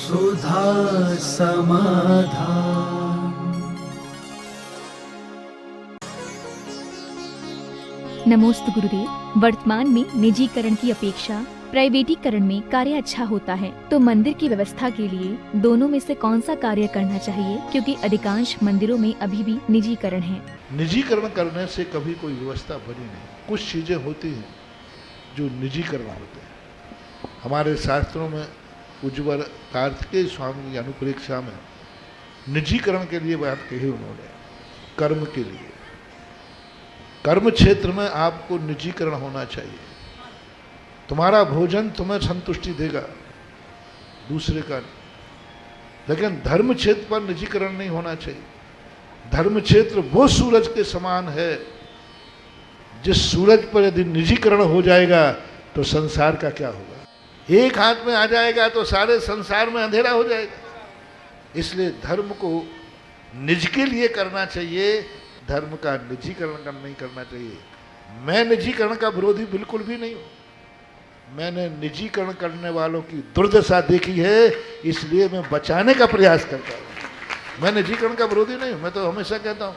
सुधा समाधान। नमोस्तु गुरुदेव। वर्तमान में निजीकरण की अपेक्षा प्राइवेटीकरण में कार्य अच्छा होता है, तो मंदिर की व्यवस्था के लिए दोनों में से कौन सा कार्य करना चाहिए, क्योंकि अधिकांश मंदिरों में अभी भी निजीकरण है। निजीकरण करने से कभी कोई व्यवस्था बनी नहीं। कुछ चीजें होती हैं जो निजीकरण होते हैं। हमारे शास्त्रों में उज्ज्वल कार्तिकेय स्वामी की अनुप्रेक्षा में निजीकरण के लिए बात कही उन्होंने। कर्म के लिए, कर्म क्षेत्र में आपको निजीकरण होना चाहिए। तुम्हारा भोजन तुम्हें संतुष्टि देगा, दूसरे का नहीं। लेकिन धर्म क्षेत्र पर निजीकरण नहीं होना चाहिए। धर्म क्षेत्र वो सूरज के समान है, जिस सूरज पर यदि निजीकरण हो जाएगा तो संसार का क्या होगा। एक हाथ में आ जाएगा तो सारे संसार में अंधेरा हो जाएगा। इसलिए धर्म को निज के लिए करना चाहिए, धर्म का निजीकरण नहीं करना चाहिए। मैं निजीकरण का विरोधी बिल्कुल भी नहीं हूं। मैंने निजीकरण करने वालों की दुर्दशा देखी है, इसलिए मैं बचाने का प्रयास करता हूं। मैं निजीकरण का विरोधी नहीं हूं। मैं तो हमेशा कहता हूं,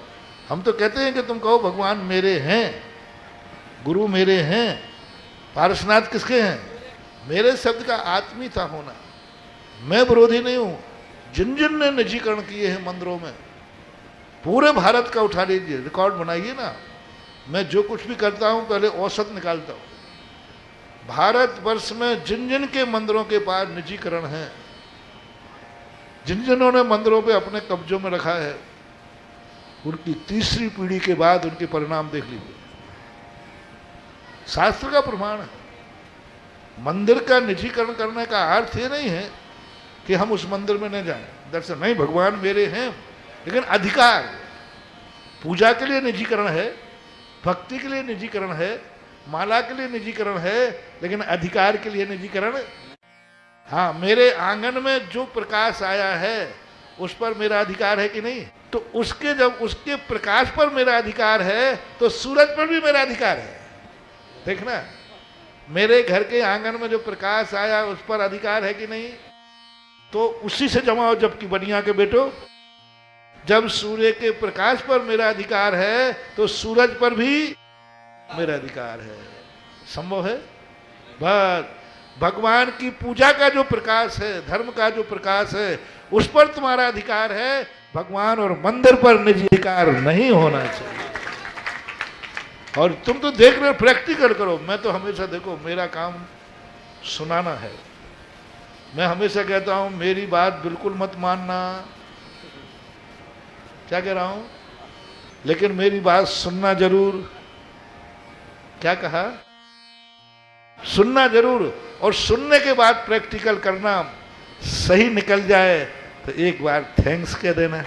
हम तो कहते हैं कि तुम कहो भगवान मेरे हैं, गुरु मेरे हैं, पारसनाथ किसके हैं। मेरे शब्द का आत्मीयता होना। मैं विरोधी नहीं हूं। जिन जिन ने निजीकरण किए हैं मंदिरों में, पूरे भारत का उठा लीजिए, रिकॉर्ड बनाइए ना। मैं जो कुछ भी करता हूं पहले औसत निकालता हूं। भारत वर्ष में जिन जिन के मंदिरों के पास निजीकरण है, जिन जिन्होंने मंदिरों पे अपने कब्जों में रखा है, उनकी तीसरी पीढ़ी के बाद उनके परिणाम देख लीजिए। शास्त्र का प्रमाण है। मंदिर का निजीकरण करने का अर्थ ये नहीं है कि हम उस मंदिर में न जाएं, दर्शन नहीं। भगवान मेरे हैं, लेकिन अधिकार, पूजा के लिए निजीकरण है, भक्ति के लिए निजीकरण है, माला के लिए निजीकरण है, लेकिन अधिकार के लिए निजीकरण। हाँ, मेरे आंगन में जो प्रकाश आया है उस पर मेरा अधिकार है कि नहीं। तो उसके जब उसके प्रकाश पर मेरा अधिकार है तो सूरज पर भी मेरा अधिकार है। देखना, मेरे घर के आंगन में जो प्रकाश आया उस पर अधिकार है कि नहीं। तो उसी से जमाओ। जबकि बनिया के बेटो, जब सूर्य के प्रकाश पर मेरा अधिकार है तो सूरज पर भी मेरा अधिकार है। संभव है। बस भगवान की पूजा का जो प्रकाश है, धर्म का जो प्रकाश है, उस पर तुम्हारा अधिकार है। भगवान और मंदिर पर निजी अधिकार नहीं होना चाहिए। और तुम तो देख रहे हो, प्रैक्टिकल करो। मैं तो हमेशा, देखो, मेरा काम सुनाना है। मैं हमेशा कहता हूं मेरी बात बिल्कुल मत मानना। क्या कह रहा हूं, लेकिन मेरी बात सुनना जरूर। क्या कहा, सुनना जरूर। और सुनने के बाद प्रैक्टिकल करना। सही निकल जाए तो एक बार थैंक्स कह देना।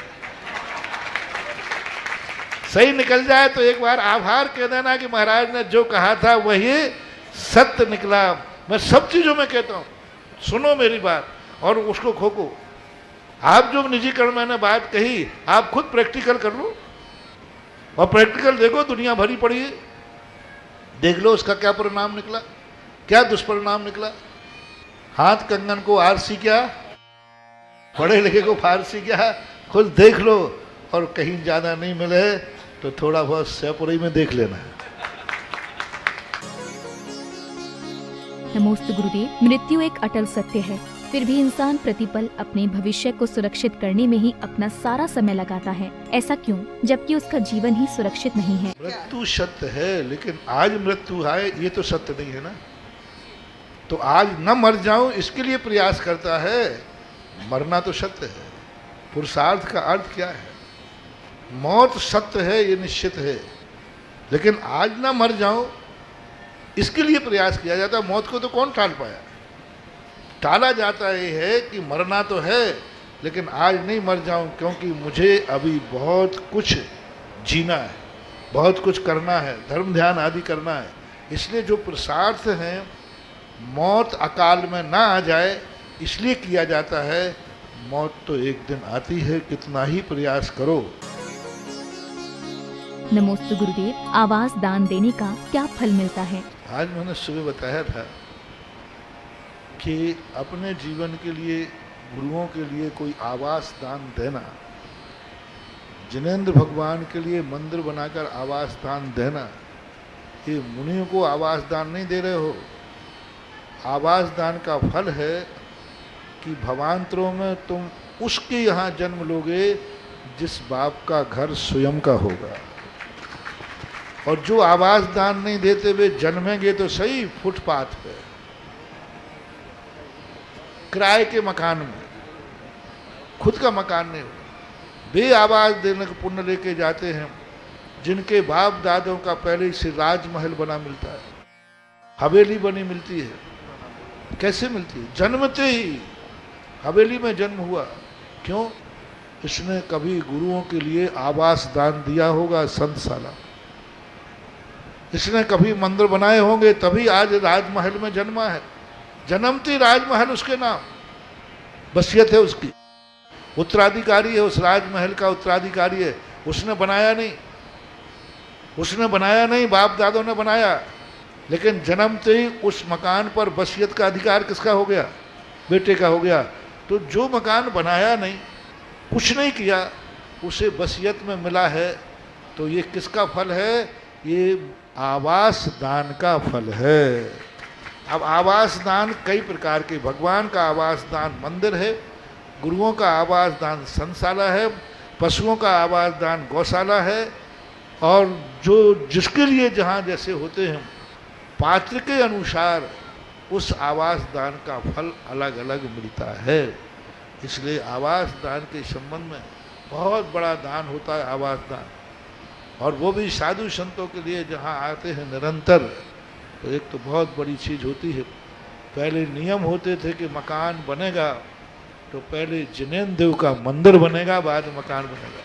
सही निकल जाए तो एक बार आभार कह देना कि महाराज ने जो कहा था वही सत्य निकला। मैं सब चीजों में कहता हूं, सुनो मेरी बात और उसको खोको। आप जो निजीकरण मैंने बात कही, आप खुद प्रैक्टिकल कर लो और प्रैक्टिकल देखो। दुनिया भरी पड़ी है, देख लो उसका क्या परिणाम निकला, क्या दुष्परिणाम निकला। हाथ कंगन को आरसी क्या, पढ़े लिखे को फारसी क्या, खुद देख लो। और कहीं ज्यादा नहीं मिले तो थोड़ा बहुत सेपुरी में देख लेना है। नमोस्तु गुरुदेव। मृत्यु एक अटल सत्य है, फिर भी इंसान प्रतिपल अपने भविष्य को सुरक्षित करने में ही अपना सारा समय लगाता है। ऐसा क्यों, जबकि उसका जीवन ही सुरक्षित नहीं है। मृत्यु सत्य है, लेकिन आज मृत्यु है ये तो सत्य नहीं है ना। तो आज न मर जाऊं इसके लिए प्रयास करता है। मरना तो सत्य है। पुरुषार्थ का अर्थ क्या है। मौत सत्य है, ये निश्चित है, लेकिन आज ना मर जाऊं इसके लिए प्रयास किया जाता है। मौत को तो कौन टाल पाया। टाला जाता ये है कि मरना तो है, लेकिन आज नहीं मर जाऊं क्योंकि मुझे अभी बहुत कुछ जीना है, बहुत कुछ करना है, धर्म ध्यान आदि करना है। इसलिए जो पुरुषार्थ हैं, मौत अकाल में ना आ जाए इसलिए किया जाता है। मौत तो एक दिन आती है, कितना ही प्रयास करो। नमोस्तु गुरुदेव। आवाज दान देने का क्या फल मिलता है। आज मैंने सुबह बताया था कि अपने जीवन के लिए गुरुओं के लिए कोई आवास दान देना, जिनेंद्र भगवान के लिए मंदिर बनाकर आवास दान देना, ये मुनियों को आवास दान नहीं दे रहे हो। आवास दान का फल है कि भवांतरों में तुम उसके यहाँ जन्म लोगे जिस बाप का घर स्वयं का होगा। और जो आवास दान नहीं देते वे जन्मेंगे तो सही फुटपाथ पे, किराए के मकान में, खुद का मकान नहीं होगा। वे आवास देने का पुण्य लेके जाते हैं जिनके बाप दादों का पहले से राजमहल बना मिलता है, हवेली बनी मिलती है। कैसे मिलती है? जन्मते ही हवेली में जन्म हुआ। क्यों? इसने कभी गुरुओं के लिए आवास दान दिया होगा, संतशाला। इसने कभी मंदिर बनाए होंगे, तभी आज राजमहल में जन्मा है। जन्मती राजमहल उसके नाम, वसीयत है उसकी, उत्तराधिकारी है, उस राजमहल का उत्तराधिकारी है। उसने बनाया नहीं, उसने बनाया नहीं, बाप दादों ने बनाया, लेकिन जन्मते ही उस मकान पर वसीयत का अधिकार किसका हो गया? बेटे का हो गया। तो जो मकान बनाया नहीं, कुछ नहीं किया, उसे वसीयत में मिला है, तो ये किसका फल है? ये आवास दान का फल है। अब आवास दान कई प्रकार के, भगवान का आवास दान मंदिर है, गुरुओं का आवास दान संतशाला है, पशुओं का आवास दान गौशाला है, और जो जिसके लिए जहाँ जैसे होते हैं पात्र के अनुसार उस आवास दान का फल अलग अलग मिलता है। इसलिए आवास दान के संबंध में बहुत बड़ा दान होता है आवास दान, और वो भी साधु संतों के लिए जहाँ आते हैं निरंतर। तो एक तो बहुत बड़ी चीज़ होती है, पहले नियम होते थे कि मकान बनेगा तो पहले जिनेंद्र देव का मंदिर बनेगा, बाद में मकान बनेगा।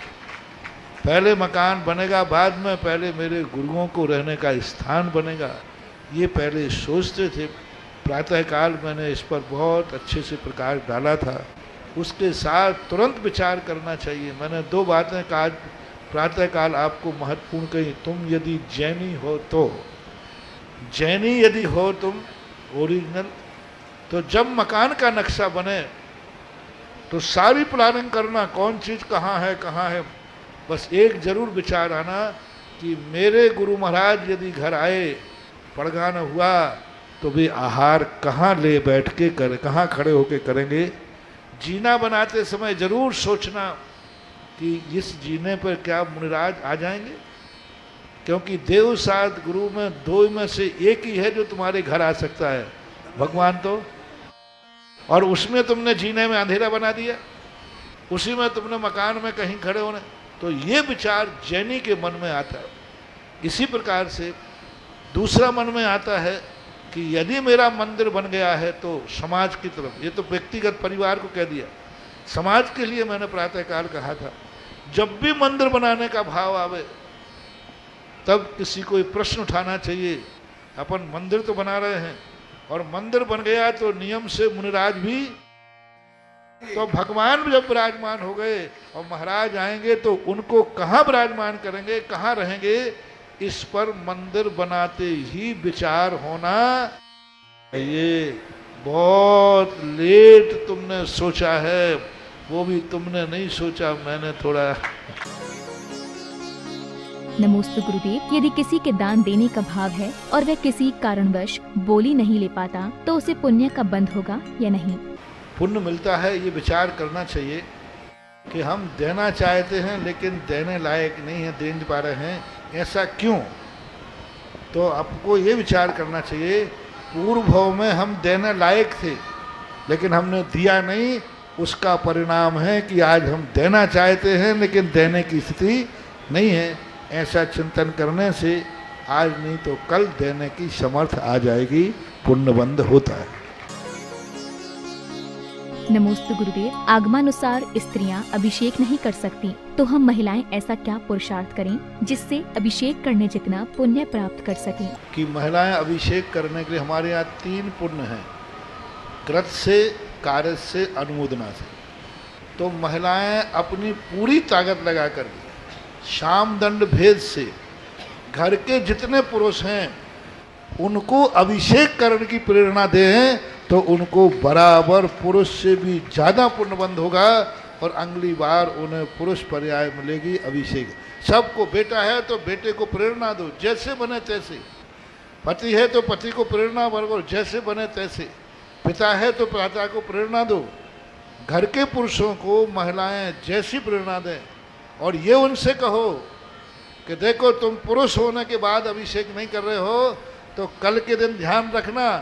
पहले मकान बनेगा, बाद में पहले मेरे गुरुओं को रहने का स्थान बनेगा, ये पहले सोचते थे। प्रातःकाल मैंने इस पर बहुत अच्छे से प्रकाश डाला था। उसके साथ तुरंत विचार करना चाहिए। मैंने 2 बातें कहा प्रातःकाल आपको महत्वपूर्ण कही। तुम यदि जैनी हो तो, जैनी यदि हो तुम ओरिजिनल, तो जब मकान का नक्शा बने तो सारी प्लानिंग करना, कौन चीज़ कहाँ है। बस एक जरूर विचार आना कि मेरे गुरु महाराज यदि घर आए, पड़गान हुआ, तो वे आहार कहाँ ले बैठ के कर, कहाँ खड़े होके करेंगे। जीना बनाते समय जरूर सोचना कि इस जीने पर क्या मुनिराज आ जाएंगे, क्योंकि देव साथ गुरु में 2 में से एक ही है जो तुम्हारे घर आ सकता है, भगवान तो। और उसमें तुमने जीने में अंधेरा बना दिया, उसी में तुमने मकान में कहीं खड़े होने। तो ये विचार जैनी के मन में आता है। इसी प्रकार से दूसरा मन में आता है कि यदि मेरा मंदिर बन गया है तो समाज की तरफ, ये तो व्यक्तिगत परिवार को कह दिया, समाज के लिए मैंने प्रातःकाल कहा था, जब भी मंदिर बनाने का भाव आवे तब किसी को प्रश्न उठाना चाहिए। अपन मंदिर तो बना रहे हैं, और मंदिर बन गया तो नियम से मुनिराज भी, तो भगवान भी जब विराजमान हो गए और महाराज आएंगे तो उनको कहाँ विराजमान करेंगे, कहाँ रहेंगे, इस पर मंदिर बनाते ही विचार होना। ये बहुत लेट तुमने सोचा है, वो भी तुमने नहीं सोचा, मैंने थोड़ा। नमोस्तु गुरुदेव। यदि किसी के दान देने का भाव है और वह किसी कारणवश बोली नहीं ले पाता, तो उसे पुण्य का बंध होगा या नहीं? पुण्य मिलता है, ये विचार करना चाहिए कि हम देना चाहते हैं लेकिन देने लायक नहीं है, दे नहीं पा रहे हैं, ऐसा क्यों? तो आपको ये विचार करना चाहिए, पूर्व भाव में हम देने लायक थे लेकिन हमने दिया नहीं, उसका परिणाम है कि आज हम देना चाहते हैं लेकिन देने की स्थिति नहीं है। ऐसा चिंतन करने से आज नहीं तो कल देने की समर्थ आ जाएगी, पुण्यबंध होता है। नमोस्तु गुरुदेव। आगमानुसार स्त्रियां अभिषेक नहीं कर सकती, तो हम महिलाएं ऐसा क्या पुरुषार्थ करें जिससे अभिषेक करने जितना पुण्य प्राप्त कर सकें? कि महिलाएं अभिषेक करने के लिए हमारे यहाँ 3 पुण्य हैं, कृत से, कार्य से, अनुमोदना से। तो महिलाएं अपनी पूरी ताकत लगा कर शाम दंड भेद से घर के जितने पुरुष हैं उनको अभिषेक करने की प्रेरणा दें तो उनको बराबर पुरुष से भी ज़्यादा पुण्यबंध होगा और अगली बार उन्हें पुरुष पर्याय मिलेगी अभिषेक। सबको बेटा है तो बेटे को प्रेरणा दो, जैसे बने तैसे। पति है तो पति को प्रेरणा बरगो, जैसे बने तैसे। पिता है तो पिता को प्रेरणा दो। घर के पुरुषों को महिलाएं जैसी प्रेरणा दें और ये उनसे कहो कि देखो तुम पुरुष होने के बाद अभिषेक नहीं कर रहे हो तो कल के दिन ध्यान रखना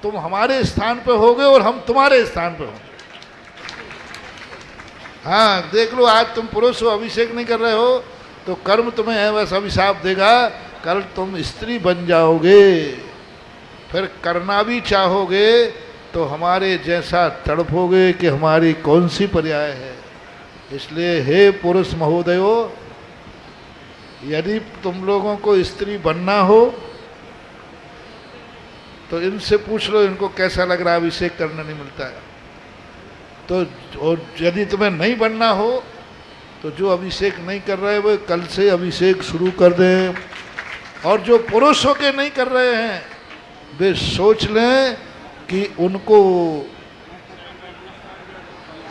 तुम हमारे स्थान पे होगे और हम तुम्हारे स्थान पे होंगे। हाँ देख लो, आज तुम पुरुष हो, अभिषेक नहीं कर रहे हो तो कर्म तुम्हें है वैसा अभिशाप देगा, कल तुम स्त्री बन जाओगे, फिर करना भी चाहोगे तो हमारे जैसा तड़पोगे कि हमारी कौन सी पर्याय है। इसलिए हे पुरुष महोदयो, यदि तुम लोगों को स्त्री बनना हो तो इनसे पूछ लो इनको कैसा लग रहा है, अभिषेक करना नहीं मिलता है। तो और यदि तुम्हें नहीं बनना हो तो जो अभिषेक नहीं कर रहे वो कल से अभिषेक शुरू कर दें, और जो पुरुष होके नहीं कर रहे हैं वे सोच लें कि उनको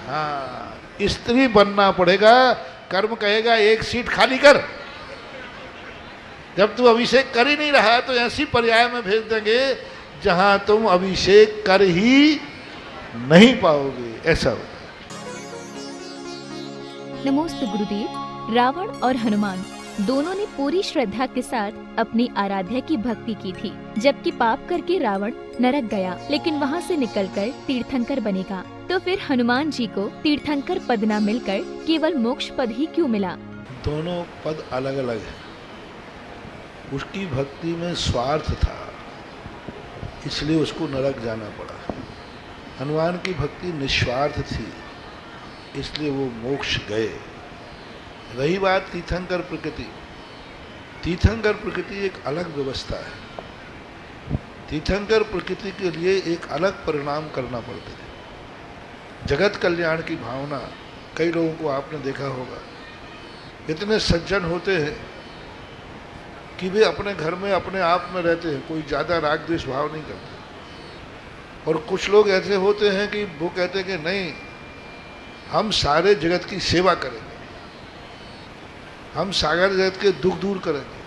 हाँ स्त्री बनना पड़ेगा। कर्म कहेगा एक सीट खाली कर, जब तू अभिषेक कर ही नहीं रहा तो ऐसी पर्याय में भेज देंगे जहां तुम अभिषेक कर ही नहीं पाओगे। ऐसा होता है। नमोस्तु गुरुदेव। रावण और हनुमान दोनों ने पूरी श्रद्धा के साथ अपनी आराध्या की भक्ति की थी, जबकि पाप करके रावण नरक गया लेकिन वहां से निकलकर तीर्थंकर बनेगा। तो फिर हनुमान जी को तीर्थंकर पद न मिलकर केवल मोक्ष पद ही क्यों मिला? दोनों पद अलग अलग है। उसकी भक्ति में स्वार्थ था इसलिए उसको नरक जाना पड़ा। हनुमान की भक्ति निस्वार्थ थी इसलिए वो मोक्ष गए। रही बात तीर्थंकर प्रकृति, तीर्थंकर प्रकृति एक अलग व्यवस्था है। तीर्थंकर प्रकृति के लिए एक अलग परिणाम करना पड़ता है। जगत कल्याण की भावना, कई लोगों को आपने देखा होगा, इतने सज्जन होते हैं कि वे अपने घर में अपने आप में रहते हैं, कोई ज़्यादा राग द्वेष भाव नहीं करते। और कुछ लोग ऐसे होते हैं कि वो कहते हैं कि नहीं, हम सारे जगत की सेवा करेंगे, हम सागर जगत के दुख दूर करेंगे।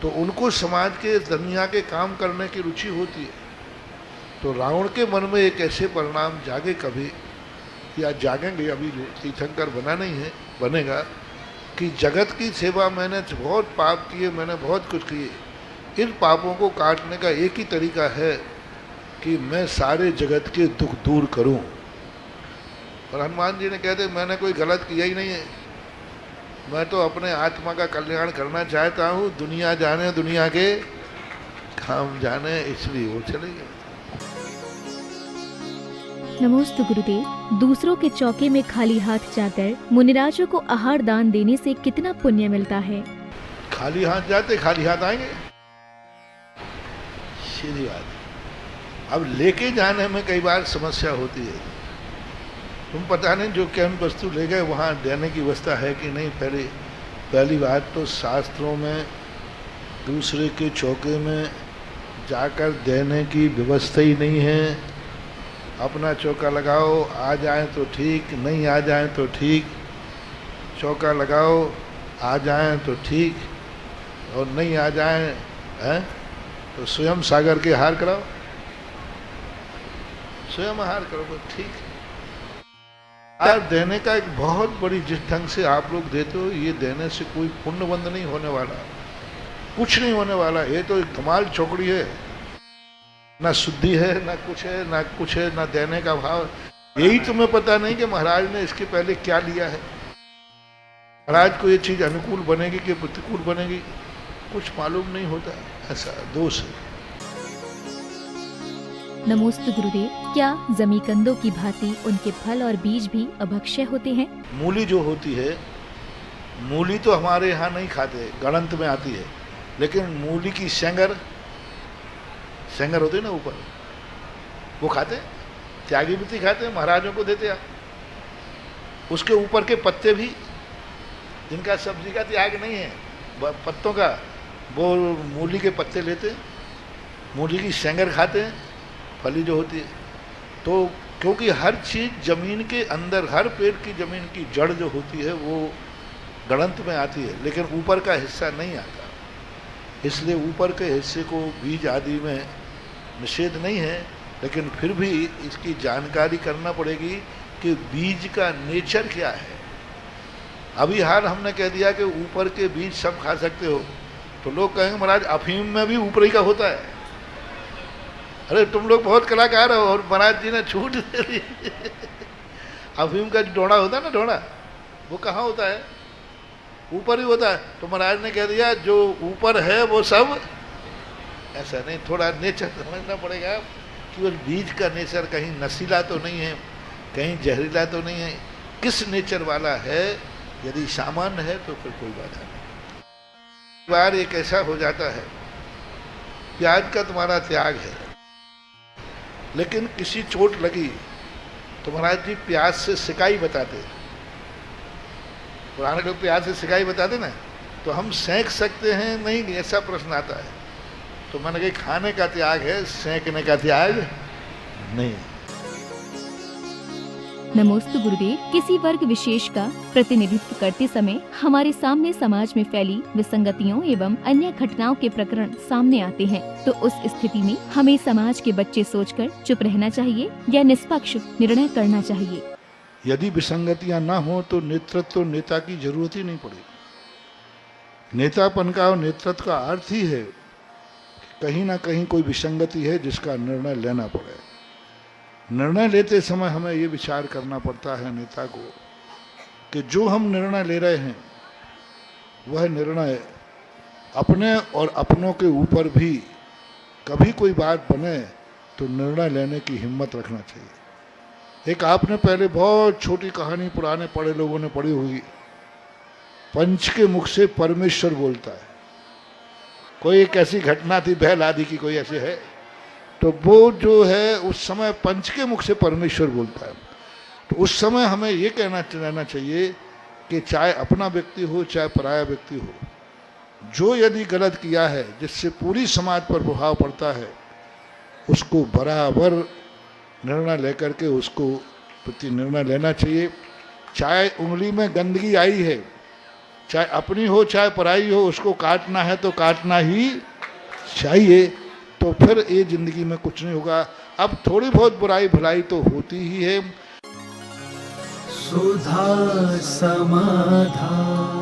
तो उनको समाज के दुनिया के काम करने की रुचि होती है। तो रावण के मन में एक ऐसे परिणाम जागे कभी, या जागेंगे, अभी तीर्थंकर बना नहीं है, बनेगा, कि जगत की सेवा मैंने बहुत पाप किए, मैंने बहुत कुछ किए, इन पापों को काटने का एक ही तरीका है कि मैं सारे जगत के दुख दूर करूं। और हनुमान जी ने कहते मैंने कोई गलत किया ही नहीं है, मैं तो अपने आत्मा का कल्याण करना चाहता हूँ, दुनिया जाने दुनिया के काम जाने, इसलिए वो चले गए। नमोस्तु गुरुदेव। दूसरों के चौके में खाली हाथ जाकर मुनिराजों को आहार दान देने से कितना पुण्य मिलता है? खाली हाथ जाते खाली हाथ आएंगे, सीधी बात। अब लेके जाने में कई बार समस्या होती है। तुम पता नहीं जो क्या वस्तु ले गए वहाँ देने की व्यवस्था है कि नहीं। पहली बात तो शास्त्रों में दूसरे के चौके में जाकर देने की व्यवस्था ही नहीं है। अपना चौका लगाओ, आ जाए तो ठीक, नहीं आ जाए तो ठीक। चौका लगाओ, आ जाए तो ठीक, और नहीं आ जाए हैं तो स्वयं सागर के हार कराओ, स्वयं हार करो तो ठीक। आज देने का एक बहुत बड़ी, जिस ढंग से आप लोग देते हो, ये देने से कोई पुण्यबंध नहीं होने वाला, कुछ नहीं होने वाला। ये तो एक कमाल चौकड़ी है, ना शुद्धि है, ना कुछ है, ना कुछ है, ना देने का भाव। यही तुम्हें पता नहीं कि महाराज ने इसके पहले क्या लिया है। महाराज को ये चीज अनुकूल बनेगी कि प्रतिकूल बनेगी, कुछ मालूम नहीं होता। ऐसा दोष है। नमोस्तु गुरुदेव। क्या जमीकंदों की भांति उनके फल और बीज भी अभक्ष्य होते हैं? मूली जो होती है, मूली तो हमारे यहाँ नहीं खाते, गणंत में आती है, लेकिन मूली की शेंगर होती है ना ऊपर, वो खाते, त्यागी मिट्टी खाते, महाराजों को देते आप। उसके ऊपर के पत्ते भी, जिनका सब्जी का त्याग नहीं है, पत्तों का, वो मूली के पत्ते लेते हैं, मूली की शेंगर खाते हैं, फली जो होती है। तो क्योंकि हर चीज़ जमीन के अंदर, हर पेड़ की जमीन की जड़ जो होती है वो गणंत में आती है, लेकिन ऊपर का हिस्सा नहीं आता। इसलिए ऊपर के हिस्से को बीज आदि में निषेध नहीं है, लेकिन फिर भी इसकी जानकारी करना पड़ेगी कि बीज का नेचर क्या है। अभी हाल हमने कह दिया कि ऊपर के बीज सब खा सकते हो, तो लोग कहेंगे महाराज अफीम में भी ऊपरी का होता है। अरे तुम लोग बहुत कलाकार हो, और महाराज जी ने छूट दे दी। अफीम का जो ढोड़ा होता है ना, ढोड़ा, वो कहाँ होता है? ऊपर ही होता है। तो महाराज ने कह दिया जो ऊपर है वो सब ऐसा नहीं, थोड़ा नेचर समझना पड़ेगा। केवल बीज का नेचर कहीं नशीला तो नहीं है, कहीं जहरीला तो नहीं है, किस नेचर वाला है। यदि सामान्य है तो फिर कोई बाधा नहीं। बार एक ऐसा हो जाता है कि आज का तुम्हारा त्याग है, लेकिन किसी चोट लगी तो महाराज जी प्याज से सिकाई बताते, पुराने लोग प्याज से सिकाई बताते ना, तो हम सेंक सकते हैं नहीं, ऐसा प्रश्न आता है। तो मैंने कहा खाने का त्याग है, सेंकने का त्याग नहीं। नमोस्तु गुरुदेव। किसी वर्ग विशेष का प्रतिनिधित्व करते समय हमारे सामने समाज में फैली विसंगतियों एवं अन्य घटनाओं के प्रकरण सामने आते हैं, तो उस स्थिति में हमें समाज के बच्चे सोचकर चुप रहना चाहिए या निष्पक्ष निर्णय करना चाहिए? यदि विसंगतियां ना हो तो नेतृत्व तो नेता की जरूरत ही नहीं पड़ेगी। नेतापन का और नेतृत्व का अर्थ ही है कहीं ना कहीं कोई विसंगति है जिसका निर्णय लेना पड़े। निर्णय लेते समय हमें ये विचार करना पड़ता है नेता को कि जो हम निर्णय ले रहे हैं वह निर्णय अपने और अपनों के ऊपर भी कभी कोई बात बने तो निर्णय लेने की हिम्मत रखना चाहिए। एक आपने पहले बहुत छोटी कहानी पुराने पढ़े लोगों ने पढ़ी होगी, पंच के मुख से परमेश्वर बोलता है। कोई एक ऐसी घटना थी, बैल आदि की कोई ऐसे है, तो वो जो है उस समय पंच के मुख से परमेश्वर बोलता है। तो उस समय हमें ये कहना चाहिए कि चाहे अपना व्यक्ति हो चाहे पराया व्यक्ति हो, जो यदि गलत किया है जिससे पूरी समाज पर प्रभाव पड़ता है, उसको बराबर निर्णय लेकर के उसको प्रति निर्णय लेना चाहिए। चाहे उंगली में गंदगी आई है, चाहे अपनी हो चाहे पराई हो, उसको काटना है तो काटना ही चाहिए। तो फिर ये जिंदगी में कुछ नहीं होगा। अब थोड़ी बहुत बुराई भलाई तो होती ही है। सुधा समाधान।